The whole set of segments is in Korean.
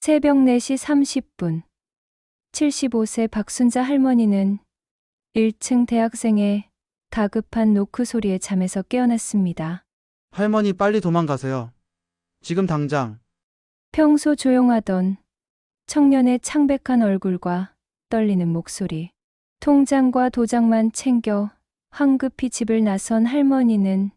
새벽 4시 30분. 75세 박순자 할머니는 1층 대학생의 다급한 노크 소리에 잠에서 깨어났습니다. 할머니 빨리 도망가세요. 지금 당장. 평소 조용하던 청년의 창백한 얼굴과 떨리는 목소리. 통장과 도장만 챙겨 황급히 집을 나선 할머니는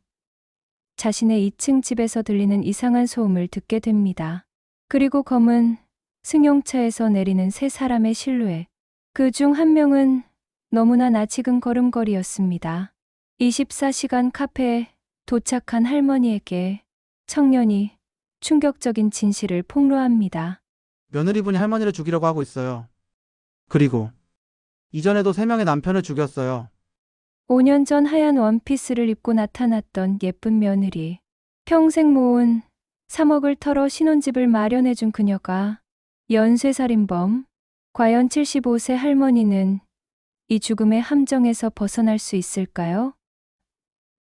자신의 2층 집에서 들리는 이상한 소음을 듣게 됩니다. 그리고 검은 승용차에서 내리는 세 사람의 실루엣. 그 중 한 명은 너무나 낯익은 걸음걸이였습니다. 24시간 카페에 도착한 할머니에게 청년이 충격적인 진실을 폭로합니다. 며느리분이 할머니를 죽이려고 하고 있어요. 그리고 이전에도 3명의 남편을 죽였어요. 5년 전 하얀 원피스를 입고 나타났던 예쁜 며느리. 평생 모은 3억을 털어 신혼집을 마련해준 그녀가 연쇄살인범. 과연 75세 할머니는 이 죽음의 함정에서 벗어날 수 있을까요?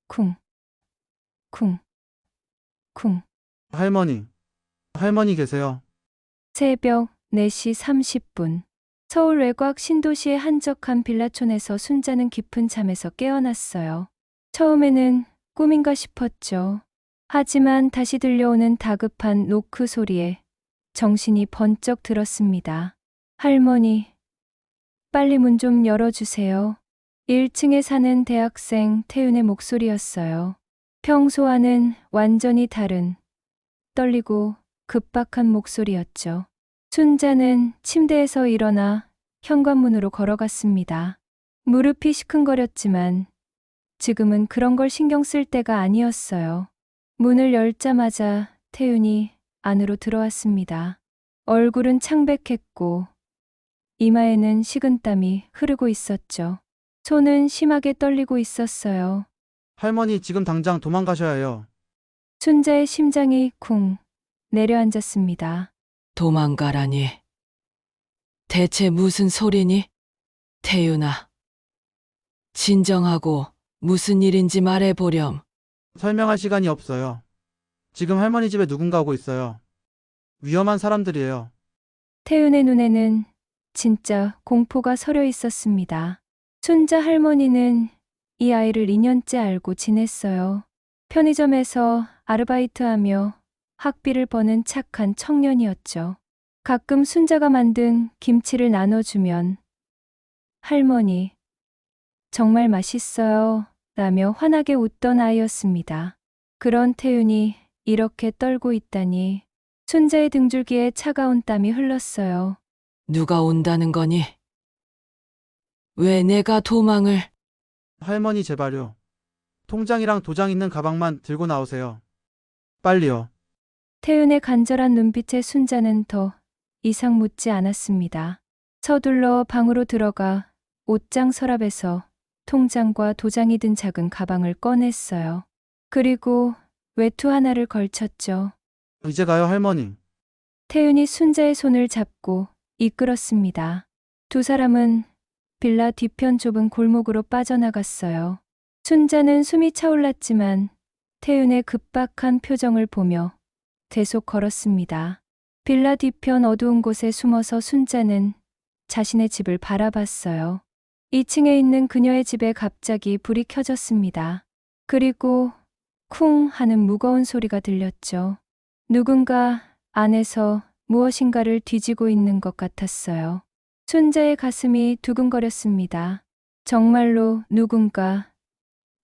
쿵, 쿵, 쿵. 할머니 계세요. 새벽 4시 30분. 서울 외곽 신도시의 한적한 빌라촌에서 순자는 깊은 잠에서 깨어났어요. 처음에는 꿈인가 싶었죠. 하지만 다시 들려오는 다급한 노크 소리에 정신이 번쩍 들었습니다. 할머니, 빨리 문 좀 열어주세요. 1층에 사는 대학생 태윤의 목소리였어요. 평소와는 완전히 다른, 떨리고 급박한 목소리였죠. 순자는 침대에서 일어나 현관문으로 걸어갔습니다. 무릎이 시큰거렸지만 지금은 그런 걸 신경 쓸 때가 아니었어요. 문을 열자마자 태윤이 안으로 들어왔습니다. 얼굴은 창백했고 이마에는 식은땀이 흐르고 있었죠. 손은 심하게 떨리고 있었어요. 할머니 지금 당장 도망가셔야 해요. 순자의 심장이 쿵 내려앉았습니다. 도망가라니. 대체 무슨 소리니? 태윤아. 진정하고 무슨 일인지 말해보렴. 설명할 시간이 없어요. 지금 할머니 집에 누군가 오고 있어요. 위험한 사람들이에요. 태윤의 눈에는 진짜 공포가 서려 있었습니다. 순자 할머니는 이 아이를 2년째 알고 지냈어요. 편의점에서 아르바이트하며 학비를 버는 착한 청년이었죠. 가끔 순자가 만든 김치를 나눠주면 할머니, 정말 맛있어요 라며 환하게 웃던 아이였습니다. 그런 태윤이 이렇게 떨고 있다니 순자의 등줄기에 차가운 땀이 흘렀어요. 누가 온다는 거니? 왜 내가 도망을? 할머니 제발요. 통장이랑 도장 있는 가방만 들고 나오세요. 빨리요. 태윤의 간절한 눈빛에 순자는 더 이상 묻지 않았습니다. 서둘러 방으로 들어가 옷장 서랍에서 통장과 도장이 든 작은 가방을 꺼냈어요. 그리고 외투 하나를 걸쳤죠. 이제 가요 할머니. 태윤이 순자의 손을 잡고 이끌었습니다. 두 사람은 빌라 뒤편 좁은 골목으로 빠져나갔어요. 순자는 숨이 차올랐지만 태윤의 급박한 표정을 보며 계속 걸었습니다. 빌라 뒤편 어두운 곳에 숨어서 순자는 자신의 집을 바라봤어요. 2층에 있는 그녀의 집에 갑자기 불이 켜졌습니다. 그리고 쿵 하는 무거운 소리가 들렸죠. 누군가 안에서 무엇인가를 뒤지고 있는 것 같았어요. 순자의 가슴이 두근거렸습니다. 정말로 누군가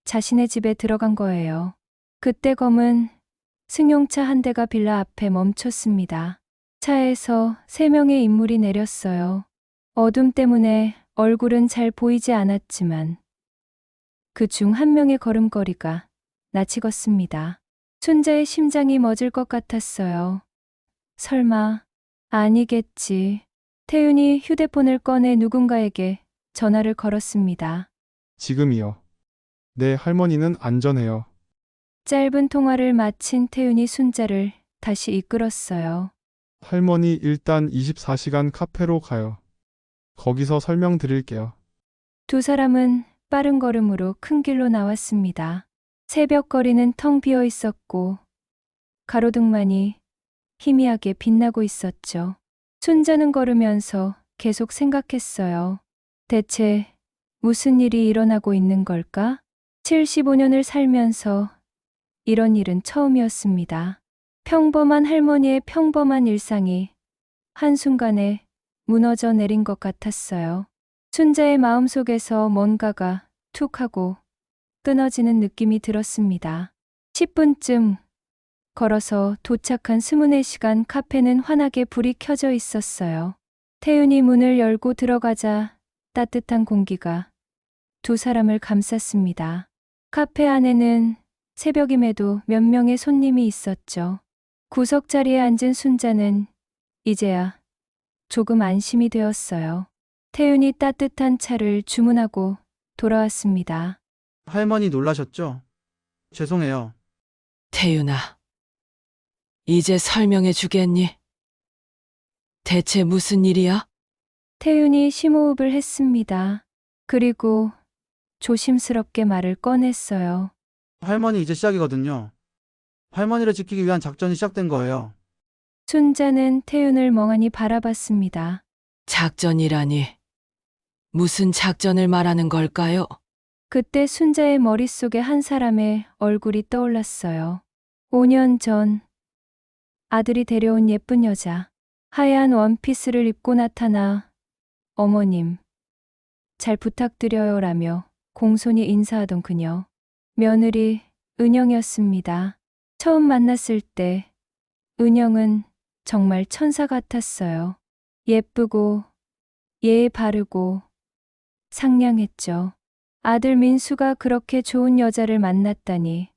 자신의 집에 들어간 거예요. 그때 검은 승용차 한 대가 빌라 앞에 멈췄습니다. 차에서 3명의 인물이 내렸어요. 어둠 때문에 얼굴은 잘 보이지 않았지만 그 중 한 명의 걸음걸이가 낯익었습니다. 순자의 심장이 멎을 것 같았어요. 설마 아니겠지. 태윤이 휴대폰을 꺼내 누군가에게 전화를 걸었습니다. 지금이요. 네, 할머니는 안전해요. 짧은 통화를 마친 태윤이 순자를 다시 이끌었어요. 할머니 일단 24시간 카페로 가요. 거기서 설명드릴게요. 두 사람은 빠른 걸음으로 큰 길로 나왔습니다. 새벽 거리는 텅 비어 있었고 가로등만이 희미하게 빛나고 있었죠. 순자는 걸으면서 계속 생각했어요. 대체 무슨 일이 일어나고 있는 걸까? 75년을 살면서 이런 일은 처음이었습니다. 평범한 할머니의 평범한 일상이 한순간에 무너져 내린 것 같았어요. 순자의 마음속에서 뭔가가 툭 하고 끊어지는 느낌이 들었습니다. 10분쯤 걸어서 도착한 스문의 시간 카페는 환하게 불이 켜져 있었어요. 태윤이 문을 열고 들어가자 따뜻한 공기가 두 사람을 감쌌습니다. 카페 안에는 새벽임에도 몇 명의 손님이 있었죠. 구석자리에 앉은 순자는 이제야 조금 안심이 되었어요. 태윤이 따뜻한 차를 주문하고 돌아왔습니다. 할머니 놀라셨죠? 죄송해요. 태윤아, 이제 설명해 주겠니? 대체 무슨 일이야? 태윤이 심호흡을 했습니다. 그리고 조심스럽게 말을 꺼냈어요. 할머니 이제 시작이거든요. 할머니를 지키기 위한 작전이 시작된 거예요. 순자는 태윤을 멍하니 바라봤습니다. 작전이라니. 무슨 작전을 말하는 걸까요? 그때 순자의 머릿속에 한 사람의 얼굴이 떠올랐어요. 5년 전 아들이 데려온 예쁜 여자. 하얀 원피스를 입고 나타나 어머님, 잘 부탁드려요 라며 공손히 인사하던 그녀. 며느리 은영이었습니다. 처음 만났을 때 은영은 정말 천사 같았어요. 예쁘고 예의 바르고 상냥했죠. 아들 민수가 그렇게 좋은 여자를 만났다니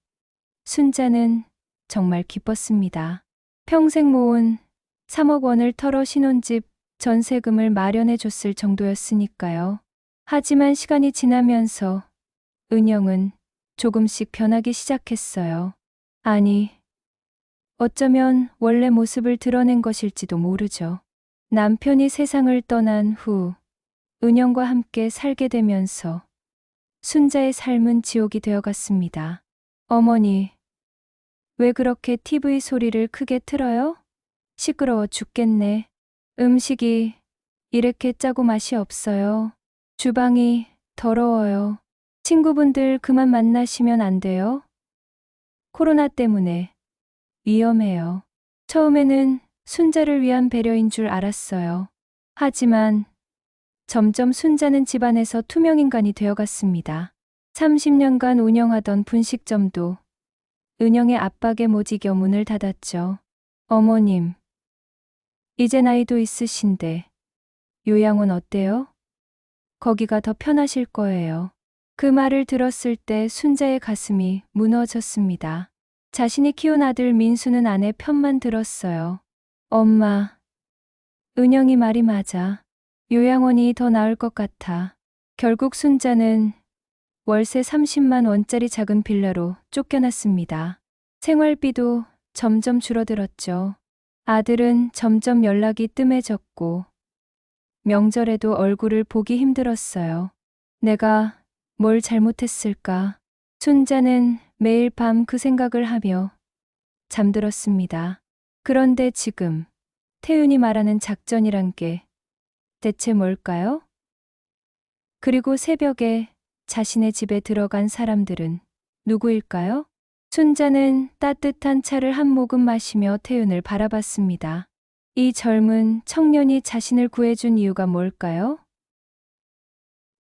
순자는 정말 기뻤습니다. 평생 모은 3억 원을 털어 신혼집 전세금을 마련해 줬을 정도였으니까요. 하지만 시간이 지나면서 은영은 조금씩 변하기 시작했어요. 아니, 어쩌면 원래 모습을 드러낸 것일지도 모르죠. 남편이 세상을 떠난 후 은영과 함께 살게 되면서 순자의 삶은 지옥이 되어갔습니다. 어머니, 왜 그렇게 TV 소리를 크게 틀어요? 시끄러워 죽겠네. 음식이 이렇게 짜고 맛이 없어요. 주방이 더러워요. 친구분들 그만 만나시면 안 돼요? 코로나 때문에 위험해요. 처음에는 순자를 위한 배려인 줄 알았어요. 하지만 점점 순자는 집안에서 투명인간이 되어갔습니다. 30년간 운영하던 분식점도 은영의 압박에 못 이겨 문을 닫았죠. 어머님, 이제 나이도 있으신데 요양원 어때요? 거기가 더 편하실 거예요. 그 말을 들었을 때 순자의 가슴이 무너졌습니다. 자신이 키운 아들 민수는 아내 편만 들었어요. 엄마, 은영이 말이 맞아. 요양원이 더 나을 것 같아. 결국 순자는 월세 30만 원짜리 작은 빌라로 쫓겨났습니다. 생활비도 점점 줄어들었죠. 아들은 점점 연락이 뜸해졌고 명절에도 얼굴을 보기 힘들었어요. 내가 뭘 잘못했을까? 순자는 매일 밤 그 생각을 하며 잠들었습니다. 그런데 지금 태윤이 말하는 작전이란 게 대체 뭘까요? 그리고 새벽에 자신의 집에 들어간 사람들은 누구일까요? 순자는 따뜻한 차를 한 모금 마시며 태윤을 바라봤습니다. 이 젊은 청년이 자신을 구해준 이유가 뭘까요?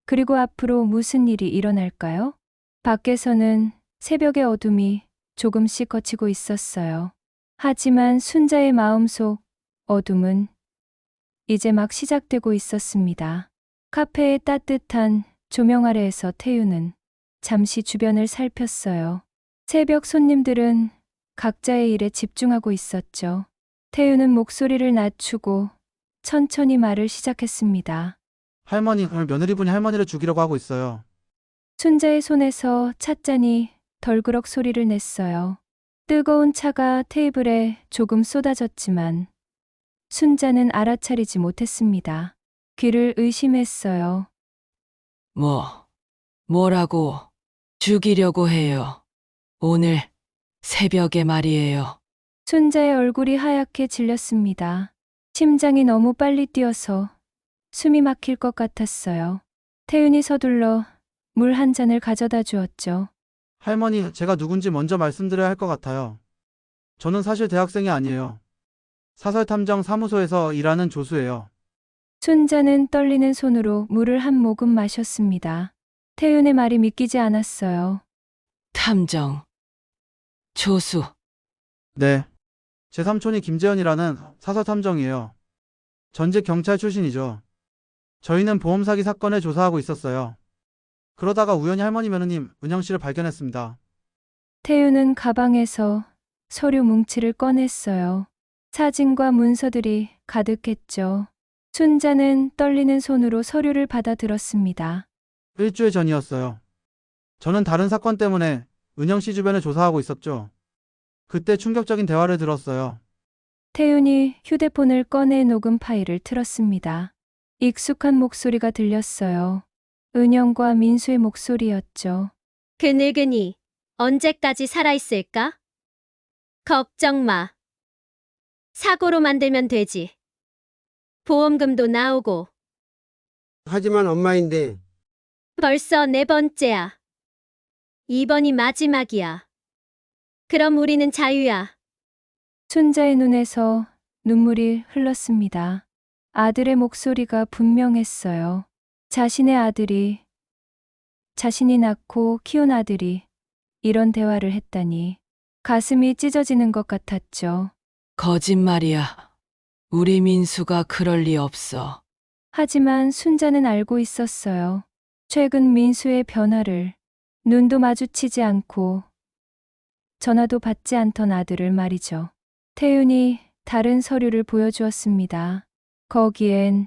그리고 앞으로 무슨 일이 일어날까요? 밖에서는 새벽의 어둠이 조금씩 걷히고 있었어요. 하지만 순자의 마음속 어둠은 이제 막 시작되고 있었습니다. 카페의 따뜻한 조명 아래에서 태윤은 잠시 주변을 살폈어요. 새벽 손님들은 각자의 일에 집중하고 있었죠. 태윤은 목소리를 낮추고 천천히 말을 시작했습니다. 할머니, 오늘 며느리분이 할머니를 죽이려고 하고 있어요. 순자의 손에서 찻잔이 덜그럭 소리를 냈어요. 뜨거운 차가 테이블에 조금 쏟아졌지만 순자는 알아차리지 못했습니다. 귀를 의심했어요. 뭐라고 죽이려고 해요. 오늘 새벽에 말이에요. 순자의 얼굴이 하얗게 질렸습니다. 심장이 너무 빨리 뛰어서 숨이 막힐 것 같았어요. 태윤이 서둘러 물 한 잔을 가져다 주었죠. 할머니, 제가 누군지 먼저 말씀드려야 할 것 같아요. 저는 사실 대학생이 아니에요. 사설탐정 사무소에서 일하는 조수예요. 순자는 떨리는 손으로 물을 한 모금 마셨습니다. 태윤의 말이 믿기지 않았어요. 탐정. 조수. 네. 제 삼촌이 김재현이라는 사설탐정이에요. 전직 경찰 출신이죠. 저희는 보험 사기 사건을 조사하고 있었어요. 그러다가 우연히 할머니 며느님 은영 씨를 발견했습니다. 태윤은 가방에서 서류 뭉치를 꺼냈어요. 사진과 문서들이 가득했죠. 순자는 떨리는 손으로 서류를 받아 들었습니다. 일주일 전이었어요. 저는 다른 사건 때문에 은영 씨 주변을 조사하고 있었죠. 그때 충격적인 대화를 들었어요. 태윤이 휴대폰을 꺼내 녹음 파일을 틀었습니다. 익숙한 목소리가 들렸어요. 은영과 민수의 목소리였죠. 그 늙은이 언제까지 살아있을까? 걱정 마. 사고로 만들면 되지. 보험금도 나오고. 하지만 엄마인데 벌써 네 번째야. 이번이 마지막이야. 그럼 우리는 자유야. 순자의 눈에서 눈물이 흘렀습니다. 아들의 목소리가 분명했어요. 자신의 아들이, 자신이 낳고 키운 아들이 이런 대화를 했다니 가슴이 찢어지는 것 같았죠. 거짓말이야. 우리 민수가 그럴 리 없어. 하지만 순자는 알고 있었어요. 최근 민수의 변화를. 눈도 마주치지 않고 전화도 받지 않던 아들을 말이죠. 태윤이 다른 서류를 보여주었습니다. 거기엔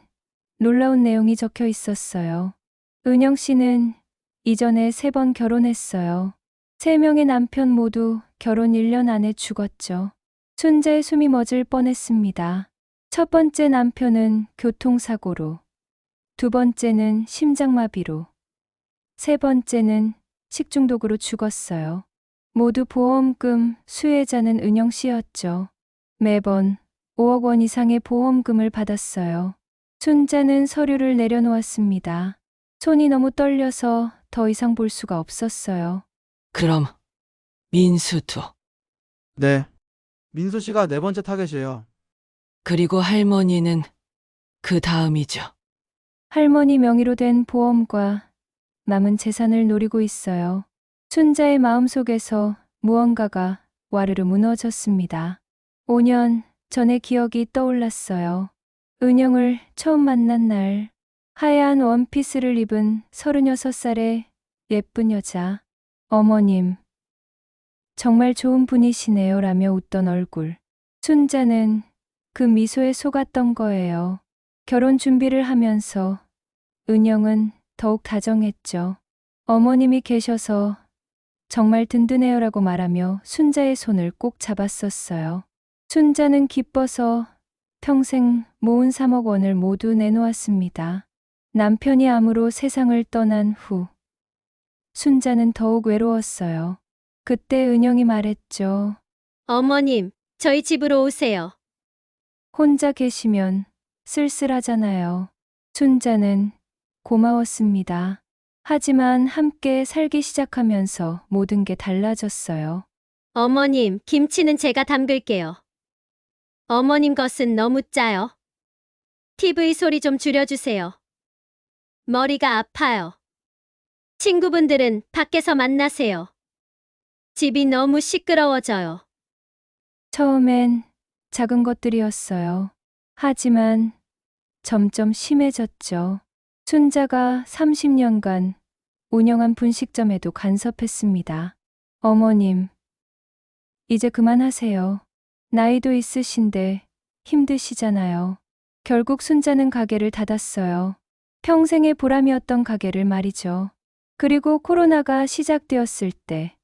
놀라운 내용이 적혀 있었어요. 은영 씨는 이전에 3번 결혼했어요. 3명의 남편 모두 결혼 1년 안에 죽었죠. 순자의 숨이 멎을 뻔했습니다. 첫 번째 남편은 교통사고로, 두 번째는 심장마비로, 세 번째는 식중독으로 죽었어요. 모두 보험금 수혜자는 은영 씨였죠. 매번 5억 원 이상의 보험금을 받았어요. 순자는 서류를 내려놓았습니다. 손이 너무 떨려서 더 이상 볼 수가 없었어요. 그럼 민수도. 네. 민수 씨가 4번째 타겟이에요. 그리고 할머니는 그 다음이죠. 할머니 명의로 된 보험과 남은 재산을 노리고 있어요. 순자의 마음속에서 무언가가 와르르 무너졌습니다. 5년 전의 기억이 떠올랐어요. 은영을 처음 만난 날, 하얀 원피스를 입은 36살의 예쁜 여자. 어머님, 정말 좋은 분이시네요 라며 웃던 얼굴. 순자는 그 미소에 속았던 거예요. 결혼 준비를 하면서 은영은 더욱 다정했죠. 어머님이 계셔서 정말 든든해요라고 말하며 순자의 손을 꼭 잡았었어요. 순자는 기뻐서 평생 모은 3억 원을 모두 내놓았습니다. 남편이 암으로 세상을 떠난 후 순자는 더욱 외로웠어요. 그때 은영이 말했죠. 어머님, 저희 집으로 오세요. 혼자 계시면 쓸쓸하잖아요. 순자는 고마웠습니다. 하지만 함께 살기 시작하면서 모든 게 달라졌어요. 어머님, 김치는 제가 담글게요. 어머님 것은 너무 짜요. TV 소리 좀 줄여주세요. 머리가 아파요. 친구분들은 밖에서 만나세요. 집이 너무 시끄러워져요. 처음엔 작은 것들이었어요. 하지만 점점 심해졌죠. 순자가 30년간 운영한 분식점에도 간섭했습니다. 어머님, 이제 그만하세요. 나이도 있으신데 힘드시잖아요. 결국 순자는 가게를 닫았어요. 평생의 보람이었던 가게를 말이죠. 그리고 코로나가 시작되었을 때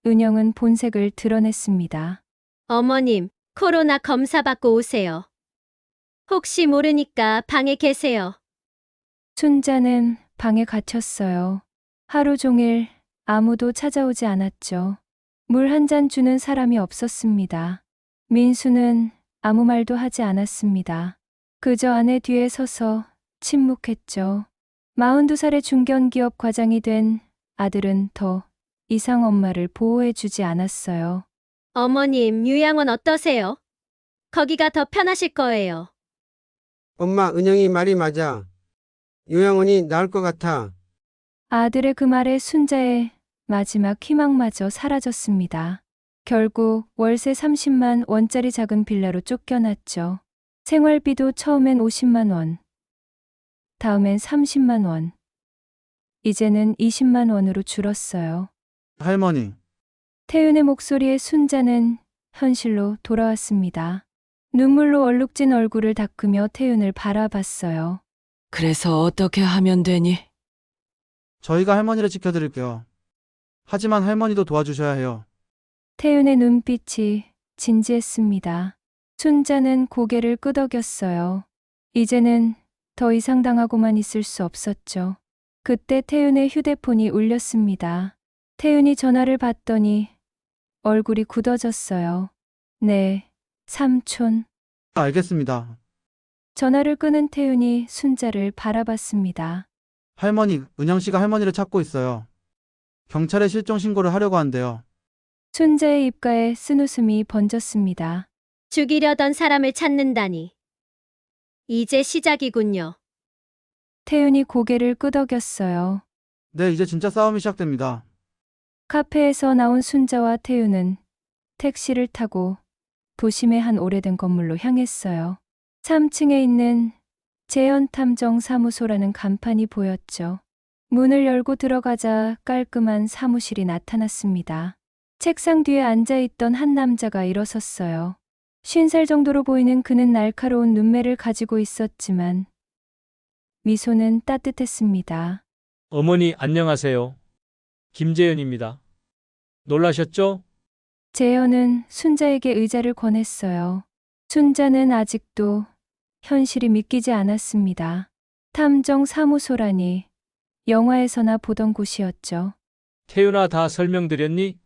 은영은 본색을 드러냈습니다. 어머님, 코로나 검사 받고 오세요. 혹시 모르니까 방에 계세요. 순자는 방에 갇혔어요. 하루 종일 아무도 찾아오지 않았죠. 물 한 잔 주는 사람이 없었습니다. 민수는 아무 말도 하지 않았습니다. 그저 아내 뒤에 서서 침묵했죠. 42살의 중견기업 과장이 된 아들은 더 이상 엄마를 보호해주지 않았어요. 어머님, 요양원 어떠세요? 거기가 더 편하실 거예요. 엄마, 은영이 말이 맞아. 요양원이 나을 것 같아. 아들의 그 말에 순자의 마지막 희망마저 사라졌습니다. 결국 월세 30만 원짜리 작은 빌라로 쫓겨났죠. 생활비도 처음엔 50만 원, 다음엔 30만 원, 이제는 20만 원으로 줄었어요. 할머니, 태윤의 목소리에 순자는 현실로 돌아왔습니다. 눈물로 얼룩진 얼굴을 닦으며 태윤을 바라봤어요. 그래서 어떻게 하면 되니? 저희가 할머니를 지켜드릴게요. 하지만 할머니도 도와주셔야 해요. 태윤의 눈빛이 진지했습니다. 순자는 고개를 끄덕였어요. 이제는 더 이상 당하고만 있을 수 없었죠. 그때 태윤의 휴대폰이 울렸습니다. 태윤이 전화를 받더니 얼굴이 굳어졌어요. 네, 삼촌. 알겠습니다. 전화를 끊은 태윤이 순자를 바라봤습니다. 할머니, 은영 씨가 할머니를 찾고 있어요. 경찰에 실종 신고를 하려고 한대요. 순자의 입가에 쓴웃음이 번졌습니다. 죽이려던 사람을 찾는다니. 이제 시작이군요. 태윤이 고개를 끄덕였어요. 네, 이제 진짜 싸움이 시작됩니다. 카페에서 나온 순자와 태윤은 택시를 타고 도심의 한 오래된 건물로 향했어요. 3층에 있는 재현탐정사무소라는 간판이 보였죠. 문을 열고 들어가자 깔끔한 사무실이 나타났습니다. 책상 뒤에 앉아있던 한 남자가 일어섰어요. 50살 정도로 보이는 그는 날카로운 눈매를 가지고 있었지만 미소는 따뜻했습니다. 어머니 안녕하세요. 김재현입니다. 놀라셨죠? 재현은 순자에게 의자를 권했어요. 순자는 아직도 현실이 믿기지 않았습니다. 탐정 사무소라니 영화에서나 보던 곳이었죠. 태윤아 다 설명드렸니?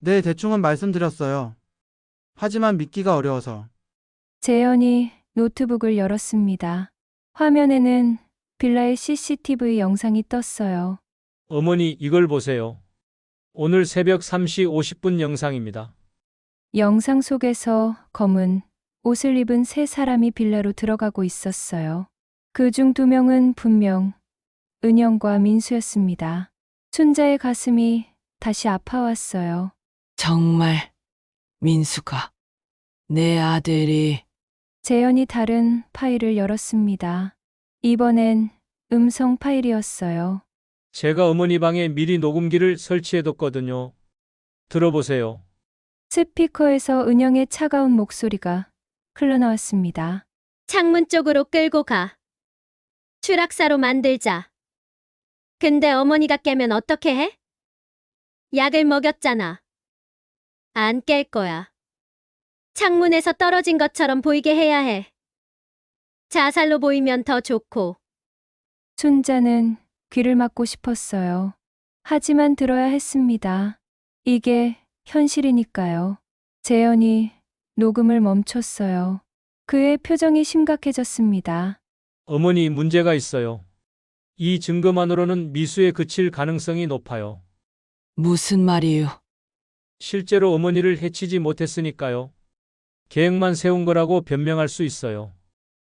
네, 대충은 말씀드렸어요. 하지만 믿기가 어려워서. 재현이 노트북을 열었습니다. 화면에는 빌라의 CCTV 영상이 떴어요. 어머니 이걸 보세요. 오늘 새벽 3시 50분 영상입니다. 영상 속에서 검은 옷을 입은 세 사람이 빌라로 들어가고 있었어요. 그중 2명은 분명 은영과 민수였습니다. 순자의 가슴이 다시 아파왔어요. 정말 민수가 내 아들이 재현이 다른 파일을 열었습니다. 이번엔 음성 파일이었어요. 제가 어머니 방에 미리 녹음기를 설치해뒀거든요. 들어보세요. 스피커에서 은영의 차가운 목소리가 흘러나왔습니다. 창문 쪽으로 끌고 가. 추락사로 만들자. 근데 어머니가 깨면 어떻게 해? 약을 먹였잖아. 안 깰 거야. 창문에서 떨어진 것처럼 보이게 해야 해. 자살로 보이면 더 좋고. 순자는 귀를 막고 싶었어요. 하지만 들어야 했습니다. 이게 현실이니까요. 재현이 녹음을 멈췄어요. 그의 표정이 심각해졌습니다. 어머니 문제가 있어요. 이 증거만으로는 미수에 그칠 가능성이 높아요. 무슨 말이유? 실제로 어머니를 해치지 못했으니까요. 계획만 세운 거라고 변명할 수 있어요.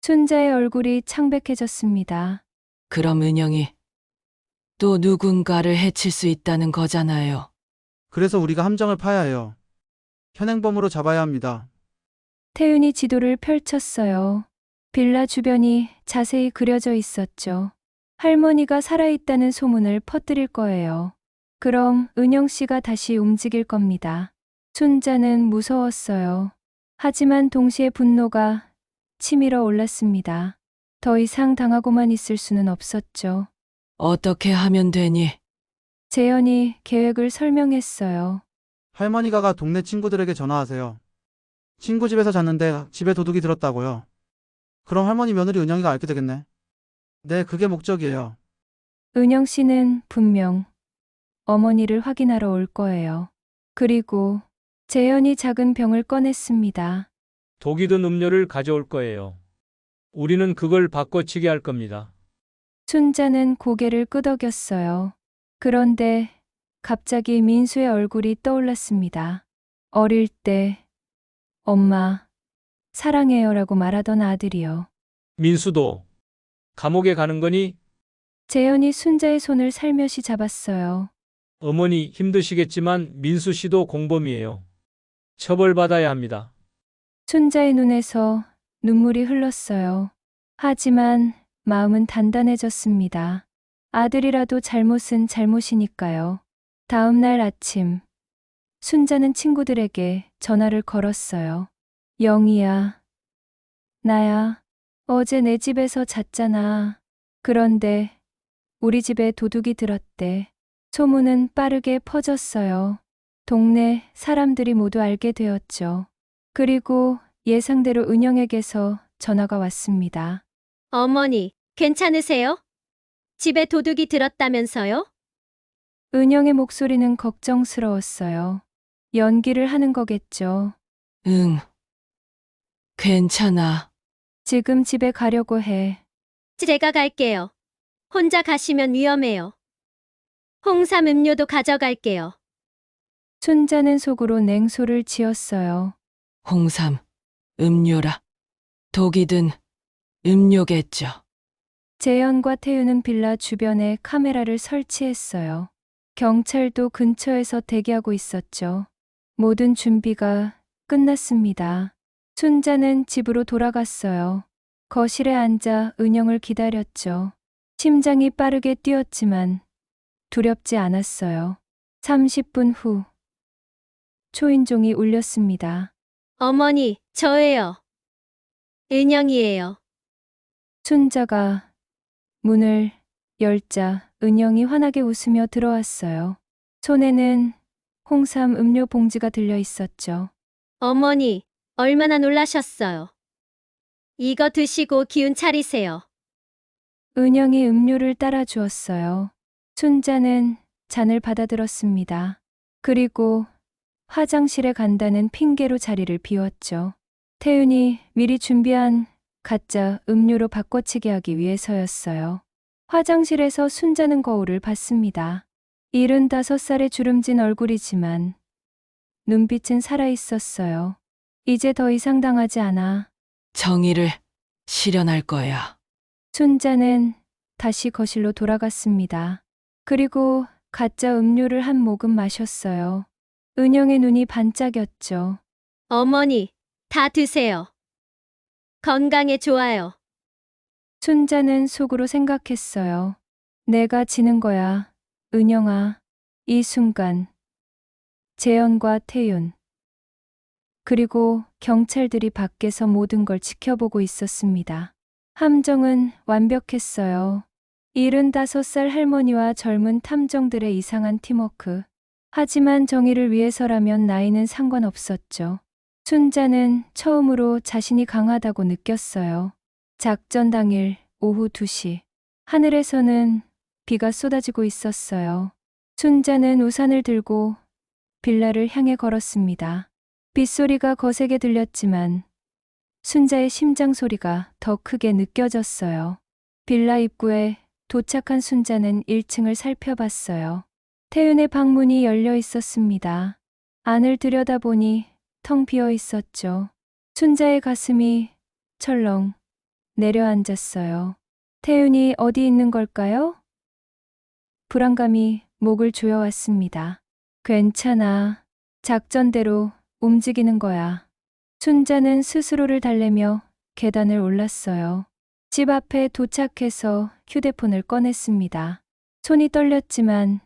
순자의 얼굴이 창백해졌습니다. 그럼 은영이 또 누군가를 해칠 수 있다는 거잖아요. 그래서 우리가 함정을 파야 해요. 현행범으로 잡아야 합니다. 태윤이 지도를 펼쳤어요. 빌라 주변이 자세히 그려져 있었죠. 할머니가 살아있다는 소문을 퍼뜨릴 거예요. 그럼 은영 씨가 다시 움직일 겁니다. 순자는 무서웠어요. 하지만 동시에 분노가 치밀어 올랐습니다. 더 이상 당하고만 있을 수는 없었죠. 어떻게 하면 되니? 재현이 계획을 설명했어요. 할머니가 가 동네 친구들에게 전화하세요. 친구 집에서 잤는데 집에 도둑이 들었다고요. 그럼 할머니 며느리 은영이가 알게 되겠네. 네, 그게 목적이에요. 은영 씨는 분명 어머니를 확인하러 올 거예요. 그리고 재현이 작은 병을 꺼냈습니다. 독이 든 음료를 가져올 거예요. 우리는 그걸 바꿔치기 할 겁니다. 순자는 고개를 끄덕였어요. 그런데 갑자기 민수의 얼굴이 떠올랐습니다. 어릴 때 엄마 사랑해요라고 말하던 아들이요. 민수도 감옥에 가는 거니? 재현이 순자의 손을 살며시 잡았어요. 어머니 힘드시겠지만 민수 씨도 공범이에요. 처벌받아야 합니다. 순자의 눈에서 눈물이 흘렀어요. 하지만 마음은 단단해졌습니다. 아들이라도 잘못은 잘못이니까요. 다음 날 아침, 순자는 친구들에게 전화를 걸었어요. 영희야, 나야. 어제 내 집에서 잤잖아. 그런데 우리 집에 도둑이 들었대. 소문은 빠르게 퍼졌어요. 동네 사람들이 모두 알게 되었죠. 그리고 예상대로 은영에게서 전화가 왔습니다. 어머니, 괜찮으세요? 집에 도둑이 들었다면서요? 은영의 목소리는 걱정스러웠어요. 연기를 하는 거겠죠. 응. 괜찮아. 지금 집에 가려고 해. 제가 갈게요. 혼자 가시면 위험해요. 홍삼 음료도 가져갈게요. 순자는 속으로 냉소를 지었어요. 홍삼, 음료라. 독이 든 음료겠죠. 재현과 태유는 빌라 주변에 카메라를 설치했어요. 경찰도 근처에서 대기하고 있었죠. 모든 준비가 끝났습니다. 순자는 집으로 돌아갔어요. 거실에 앉아 은영을 기다렸죠. 심장이 빠르게 뛰었지만 두렵지 않았어요. 30분 후 초인종이 울렸습니다. 어머니, 저예요. 은영이에요. 순자가 문을 열자 은영이 환하게 웃으며 들어왔어요. 손에는 홍삼 음료 봉지가 들려 있었죠. 어머니, 얼마나 놀라셨어요. 이거 드시고 기운 차리세요. 은영이 음료를 따라 주었어요. 순자는 잔을 받아들었습니다. 그리고 화장실에 간다는 핑계로 자리를 비웠죠. 태윤이 미리 준비한 가짜 음료로 바꿔치기 하기 위해서였어요. 화장실에서 순자는 거울을 봤습니다. 75살의 주름진 얼굴이지만 눈빛은 살아있었어요. 이제 더 이상 당하지 않아. 정의를 실현할 거야. 순자는 다시 거실로 돌아갔습니다. 그리고 가짜 음료를 한 모금 마셨어요. 은영의 눈이 반짝였죠. 어머니, 다 드세요. 건강에 좋아요. 순자는 속으로 생각했어요. 내가 지는 거야, 은영아. 이 순간 재현과 태윤 그리고 경찰들이 밖에서 모든 걸 지켜보고 있었습니다. 함정은 완벽했어요. 75살 할머니와 젊은 탐정들의 이상한 팀워크. 하지만 정의를 위해서라면 나이는 상관없었죠. 순자는 처음으로 자신이 강하다고 느꼈어요. 작전 당일 오후 2시. 하늘에서는 비가 쏟아지고 있었어요. 순자는 우산을 들고 빌라를 향해 걸었습니다. 빗소리가 거세게 들렸지만 순자의 심장 소리가 더 크게 느껴졌어요. 빌라 입구에 도착한 순자는 1층을 살펴봤어요. 태윤의 방문이 열려 있었습니다. 안을 들여다보니 텅 비어 있었죠. 순자의 가슴이 철렁 내려앉았어요. 태윤이 어디 있는 걸까요? 불안감이 목을 조여왔습니다. 괜찮아. 작전대로 움직이는 거야. 순자는 스스로를 달래며 계단을 올랐어요. 집 앞에 도착해서 휴대폰을 꺼냈습니다. 손이 떨렸지만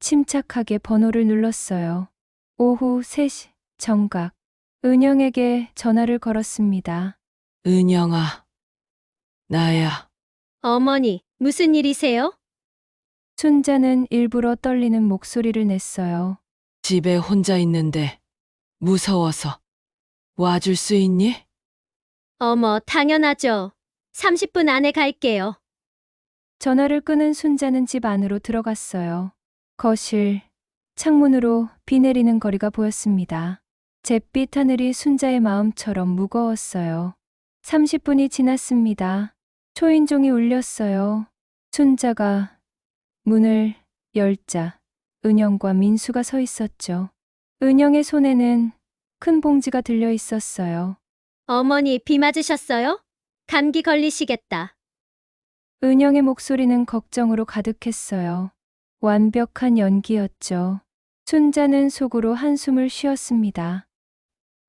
침착하게 번호를 눌렀어요. 오후 3시 정각. 은영에게 전화를 걸었습니다. 은영아, 나야. 어머니, 무슨 일이세요? 순자는 일부러 떨리는 목소리를 냈어요. 집에 혼자 있는데 무서워서 와줄 수 있니? 어머, 당연하죠. 30분 안에 갈게요. 전화를 끊은 순자는 집 안으로 들어갔어요. 거실, 창문으로 비 내리는 거리가 보였습니다. 잿빛 하늘이 순자의 마음처럼 무거웠어요. 30분이 지났습니다. 초인종이 울렸어요. 순자가 문을 열자 은영과 민수가 서 있었죠. 은영의 손에는 큰 봉지가 들려 있었어요. 어머니 비 맞으셨어요? 감기 걸리시겠다. 은영의 목소리는 걱정으로 가득했어요. 완벽한 연기였죠. 순자는 속으로 한숨을 쉬었습니다.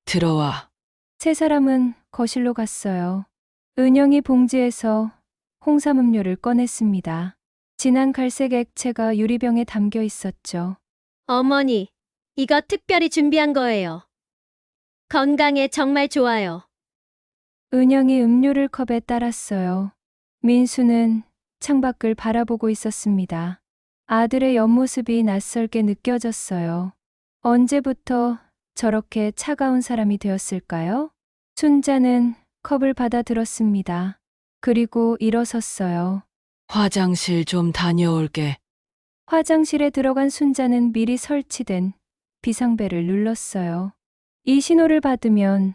들어와. 세 사람은 거실로 갔어요. 은영이 봉지에서 홍삼음료를 꺼냈습니다. 진한 갈색 액체가 유리병에 담겨 있었죠. 어머니, 이거 특별히 준비한 거예요. 건강에 정말 좋아요. 은영이 음료를 컵에 따랐어요. 민수는 창밖을 바라보고 있었습니다. 아들의 옆모습이 낯설게 느껴졌어요. 언제부터 저렇게 차가운 사람이 되었을까요? 순자는 컵을 받아 들었습니다. 그리고 일어섰어요. 화장실 좀 다녀올게. 화장실에 들어간 순자는 미리 설치된 비상벨을 눌렀어요. 이 신호를 받으면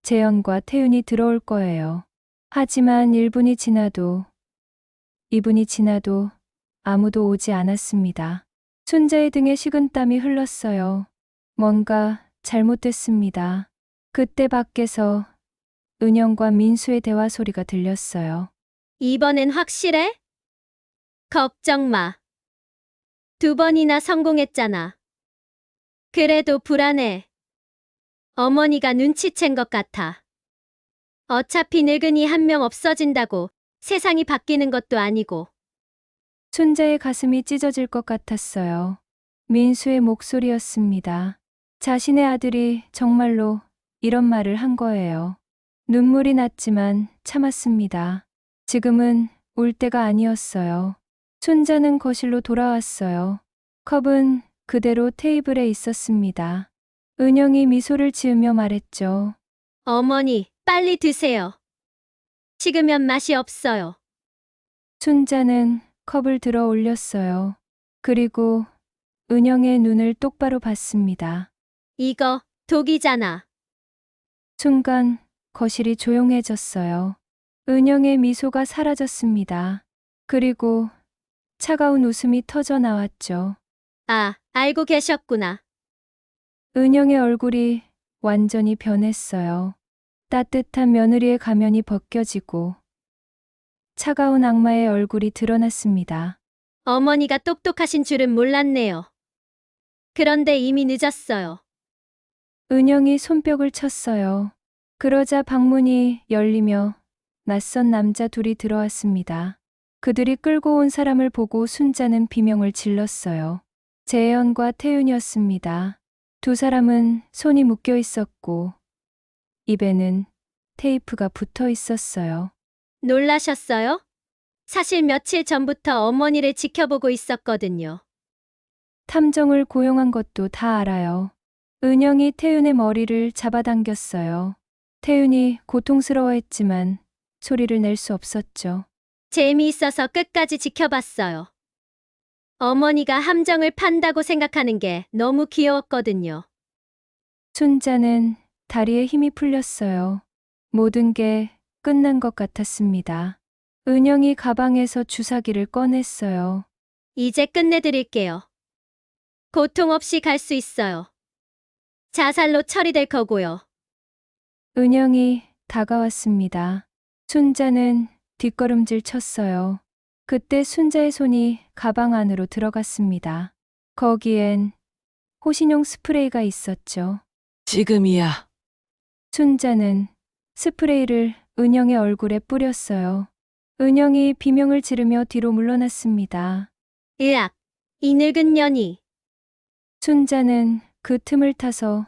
재현과 태윤이 들어올 거예요. 하지만 1분이 지나도 2분이 지나도 아무도 오지 않았습니다. 순자의 등에 식은땀이 흘렀어요. 뭔가 잘못됐습니다. 그때 밖에서 은영과 민수의 대화 소리가 들렸어요. 이번엔 확실해? 걱정 마. 2번이나 성공했잖아. 그래도 불안해. 어머니가 눈치챈 것 같아. 어차피 늙은이 한 명 없어진다고 세상이 바뀌는 것도 아니고. 순자의 가슴이 찢어질 것 같았어요. 민수의 목소리였습니다. 자신의 아들이 정말로 이런 말을 한 거예요. 눈물이 났지만 참았습니다. 지금은 울 때가 아니었어요. 순자는 거실로 돌아왔어요. 컵은 그대로 테이블에 있었습니다. 은영이 미소를 지으며 말했죠. 어머니, 빨리 드세요. 식으면 맛이 없어요. 순자는 컵을 들어 올렸어요. 그리고 은영의 눈을 똑바로 봤습니다. 이거 독이잖아. 순간 거실이 조용해졌어요. 은영의 미소가 사라졌습니다. 그리고 차가운 웃음이 터져 나왔죠. 아, 알고 계셨구나. 은영의 얼굴이 완전히 변했어요. 따뜻한 며느리의 가면이 벗겨지고 차가운 악마의 얼굴이 드러났습니다. 어머니가 똑똑하신 줄은 몰랐네요. 그런데 이미 늦었어요. 은영이 손뼉을 쳤어요. 그러자 방문이 열리며 낯선 남자 둘이 들어왔습니다. 그들이 끌고 온 사람을 보고 순자는 비명을 질렀어요. 재현과 태윤이었습니다. 두 사람은 손이 묶여 있었고 입에는 테이프가 붙어 있었어요. 놀라셨어요? 사실 며칠 전부터 어머니를 지켜보고 있었거든요. 탐정을 고용한 것도 다 알아요. 은영이 태윤의 머리를 잡아당겼어요. 태윤이 고통스러워했지만 소리를 낼 수 없었죠. 재미있어서 끝까지 지켜봤어요. 어머니가 함정을 판다고 생각하는 게 너무 귀여웠거든요. 순자는 다리에 힘이 풀렸어요. 모든 게 끝난 것 같았습니다. 은영이 가방에서 주사기를 꺼냈어요. 이제 끝내드릴게요. 고통 없이 갈 수 있어요. 자살로 처리될 거고요. 은영이 다가왔습니다. 순자는 뒷걸음질 쳤어요. 그때 순자의 손이 가방 안으로 들어갔습니다. 거기엔 호신용 스프레이가 있었죠. 지금이야. 순자는 스프레이를 은영의 얼굴에 뿌렸어요. 은영이 비명을 지르며 뒤로 물러났습니다. 으악, 이 늙은 년이. 순자는 그 틈을 타서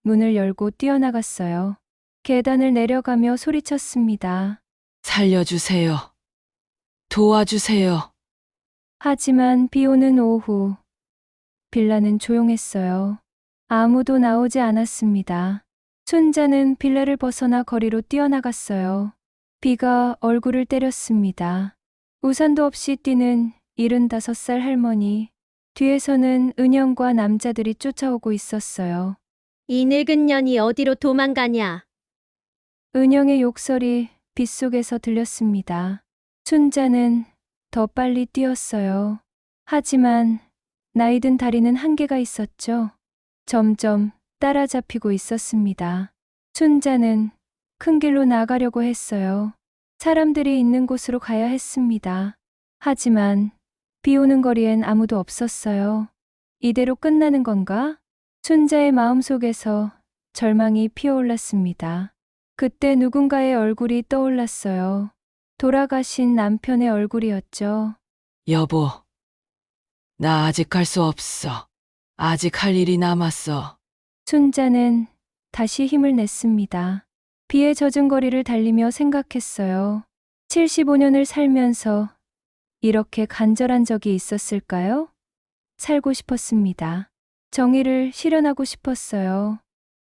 문을 열고 뛰어나갔어요. 계단을 내려가며 소리쳤습니다. 살려주세요. 도와주세요. 하지만 비 오는 오후, 빌라는 조용했어요. 아무도 나오지 않았습니다. 순자는 빌라를 벗어나 거리로 뛰어나갔어요. 비가 얼굴을 때렸습니다. 우산도 없이 뛰는 75살 할머니. 뒤에서는 은영과 남자들이 쫓아오고 있었어요. 이 늙은 년이 어디로 도망가냐? 은영의 욕설이 빗속에서 들렸습니다. 순자는 더 빨리 뛰었어요. 하지만 나이든 다리는 한계가 있었죠. 점점 따라잡히고 있었습니다. 순자는 큰 길로 나가려고 했어요. 사람들이 있는 곳으로 가야 했습니다. 하지만 비 오는 거리엔 아무도 없었어요. 이대로 끝나는 건가? 순자의 마음속에서 절망이 피어올랐습니다. 그때 누군가의 얼굴이 떠올랐어요. 돌아가신 남편의 얼굴이었죠. 여보, 나 아직 갈 수 없어. 아직 할 일이 남았어. 순자는 다시 힘을 냈습니다. 비에 젖은 거리를 달리며 생각했어요. 75년을 살면서 이렇게 간절한 적이 있었을까요? 살고 싶었습니다. 정의를 실현하고 싶었어요.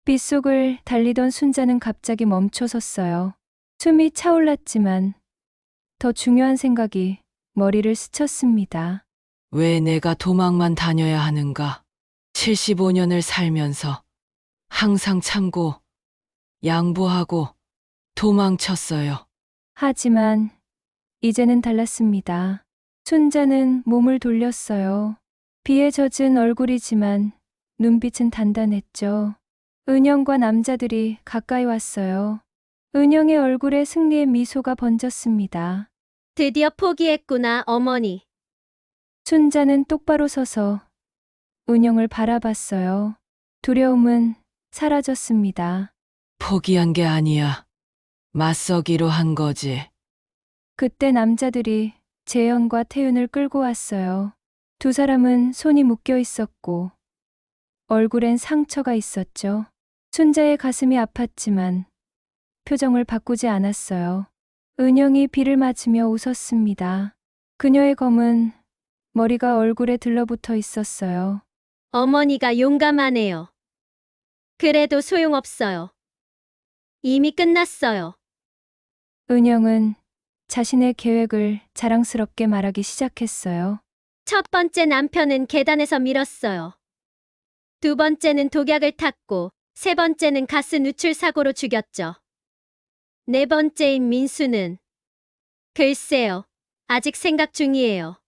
빗속을 달리던 순자는 갑자기 멈춰섰어요. 숨이 차올랐지만 더 중요한 생각이 머리를 스쳤습니다. 왜 내가 도망만 다녀야 하는가? 75년을 살면서 항상 참고, 양보하고, 도망쳤어요. 하지만 이제는 달랐습니다. 순자는 몸을 돌렸어요. 비에 젖은 얼굴이지만 눈빛은 단단했죠. 은영과 남자들이 가까이 왔어요. 은영의 얼굴에 승리의 미소가 번졌습니다. 드디어 포기했구나, 어머니. 순자는 똑바로 서서 은영을 바라봤어요. 두려움은 사라졌습니다. 포기한 게 아니야. 맞서기로 한 거지. 그때 남자들이 재현과 태윤을 끌고 왔어요. 두 사람은 손이 묶여 있었고 얼굴엔 상처가 있었죠. 순자의 가슴이 아팠지만 표정을 바꾸지 않았어요. 은영이 비를 맞으며 웃었습니다. 그녀의 검은 머리가 얼굴에 들러붙어 있었어요. 어머니가 용감하네요. 그래도 소용없어요. 이미 끝났어요. 은영은 자신의 계획을 자랑스럽게 말하기 시작했어요. 첫 번째 남편은 계단에서 밀었어요. 두 번째는 독약을 탔고, 세 번째는 가스 누출 사고로 죽였죠. 네 번째인 민수는 글쎄요. 아직 생각 중이에요.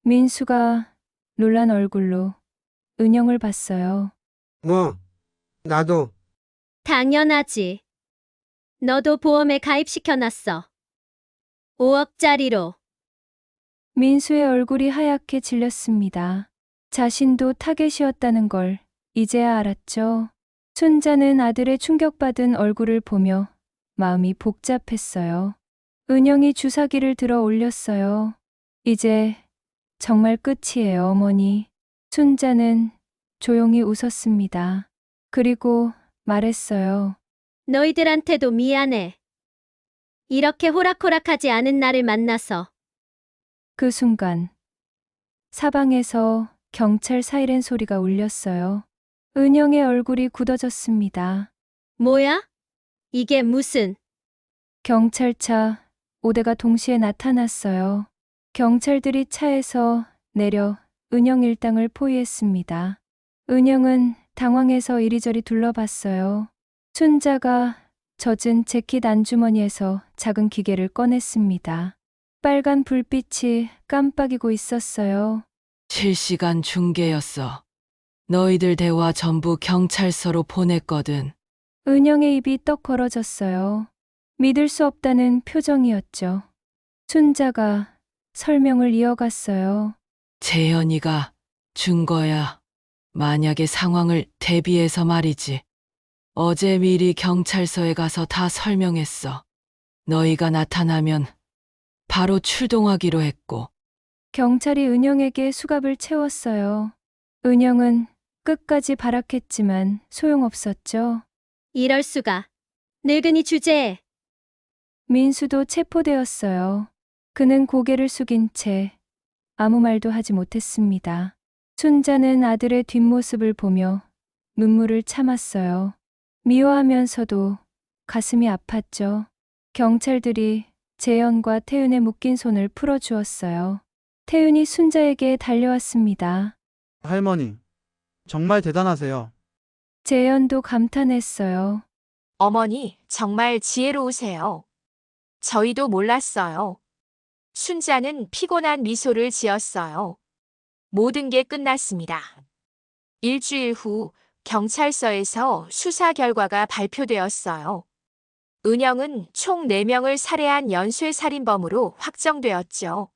민수가 놀란 얼굴로 은영을 봤어요. 뭐, 나도. 당연하지. 너도 보험에 가입시켜놨어. 5억짜리로. 민수의 얼굴이 하얗게 질렸습니다. 자신도 타겟이었다는 걸 이제야 알았죠. 순자는 아들의 충격받은 얼굴을 보며 마음이 복잡했어요. 은영이 주사기를 들어 올렸어요. 이제 정말 끝이에요, 어머니. 순자는 조용히 웃었습니다. 그리고 말했어요. 너희들한테도 미안해. 이렇게 호락호락하지 않은 나를 만나서. 그 순간 사방에서 경찰 사이렌 소리가 울렸어요. 은영의 얼굴이 굳어졌습니다. 뭐야? 이게 무슨... 경찰차 5대가 동시에 나타났어요. 경찰들이 차에서 내려 은영 일당을 포위했습니다. 은영은 당황해서 이리저리 둘러봤어요. 순자가 젖은 재킷 안주머니에서 작은 기계를 꺼냈습니다. 빨간 불빛이 깜빡이고 있었어요. 실시간 중계였어. 너희들 대화 전부 경찰서로 보냈거든. 은영의 입이 떡 벌어졌어요. 믿을 수 없다는 표정이었죠. 순자가 설명을 이어갔어요. 재현이가 준 거야. 만약의 상황을 대비해서 말이지. 어제 미리 경찰서에 가서 다 설명했어. 너희가 나타나면 바로 출동하기로 했고. 경찰이 은영에게 수갑을 채웠어요. 은영은 끝까지 발악했지만 소용없었죠. 이럴 수가. 늙은이 주제에. 민수도 체포되었어요. 그는 고개를 숙인 채 아무 말도 하지 못했습니다. 순자는 아들의 뒷모습을 보며 눈물을 참았어요. 미워하면서도 가슴이 아팠죠. 경찰들이 재현과 태윤의 묶인 손을 풀어주었어요. 태윤이 순자에게 달려왔습니다. 할머니, 정말 대단하세요. 재현도 감탄했어요. 어머니, 정말 지혜로우세요. 저희도 몰랐어요. 순자는 피곤한 미소를 지었어요. 모든 게 끝났습니다. 일주일 후 경찰서에서 수사 결과가 발표되었어요. 은영은 총 4명을 살해한 연쇄살인범으로 확정되었죠.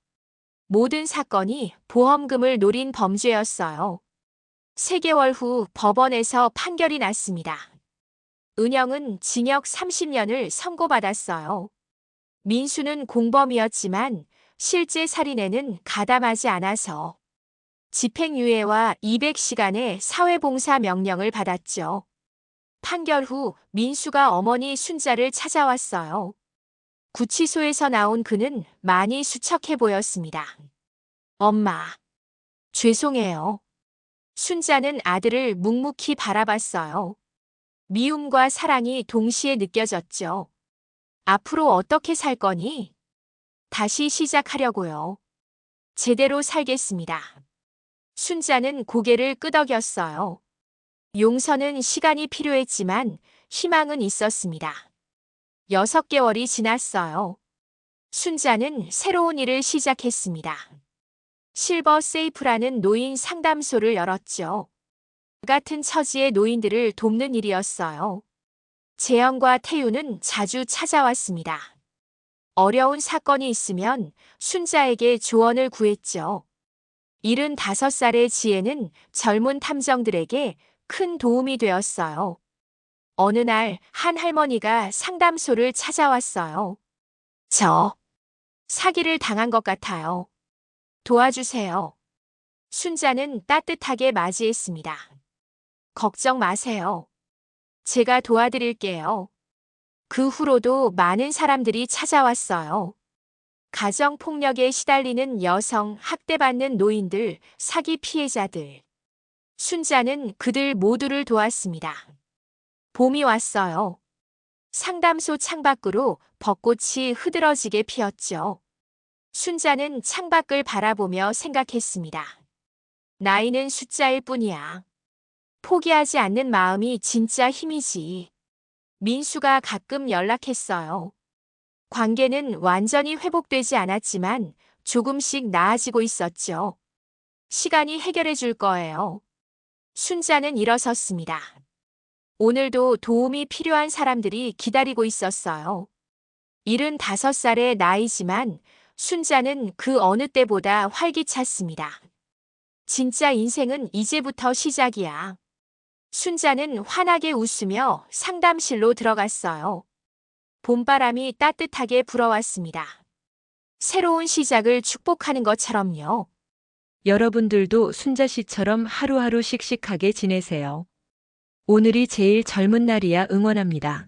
모든 사건이 보험금을 노린 범죄였어요. 3개월 후 법원에서 판결이 났습니다. 은영은 징역 30년을 선고받았어요. 민수는 공범이었지만 실제 살인에는 가담하지 않아서 집행유예와 200시간의 사회봉사 명령을 받았죠. 판결 후 민수가 어머니 순자를 찾아왔어요. 구치소에서 나온 그는 많이 수척해 보였습니다. 엄마, 죄송해요. 순자는 아들을 묵묵히 바라봤어요. 미움과 사랑이 동시에 느껴졌죠. 앞으로 어떻게 살 거니? 다시 시작하려고요. 제대로 살겠습니다. 순자는 고개를 끄덕였어요. 용서는 시간이 필요했지만 희망은 있었습니다. 6개월이 지났어요. 순자는 새로운 일을 시작했습니다. 실버 세이프라는 노인 상담소를 열었죠. 같은 처지의 노인들을 돕는 일이었어요. 재영과 태유는 자주 찾아왔습니다. 어려운 사건이 있으면 순자에게 조언을 구했죠. 75살의 지혜는 젊은 탐정들에게 큰 도움이 되었어요. 어느 날 한 할머니가 상담소를 찾아왔어요. 저 사기를 당한 것 같아요. 도와주세요. 순자는 따뜻하게 맞이했습니다. 걱정 마세요. 제가 도와드릴게요. 그 후로도 많은 사람들이 찾아왔어요. 가정폭력에 시달리는 여성, 학대받는 노인들, 사기 피해자들. 순자는 그들 모두를 도왔습니다. 봄이 왔어요. 상담소 창밖으로 벚꽃이 흐드러지게 피었죠. 순자는 창밖을 바라보며 생각했습니다. 나이는 숫자일 뿐이야. 포기하지 않는 마음이 진짜 힘이지. 민수가 가끔 연락했어요. 관계는 완전히 회복되지 않았지만 조금씩 나아지고 있었죠. 시간이 해결해 줄 거예요. 순자는 일어섰습니다. 오늘도 도움이 필요한 사람들이 기다리고 있었어요. 75살의 나이지만 순자는 그 어느 때보다 활기찼습니다. 진짜 인생은 이제부터 시작이야. 순자는 환하게 웃으며 상담실로 들어갔어요. 봄바람이 따뜻하게 불어왔습니다. 새로운 시작을 축복하는 것처럼요. 여러분들도 순자 씨처럼 하루하루 씩씩하게 지내세요. 오늘이 제일 젊은 날이야 응원합니다.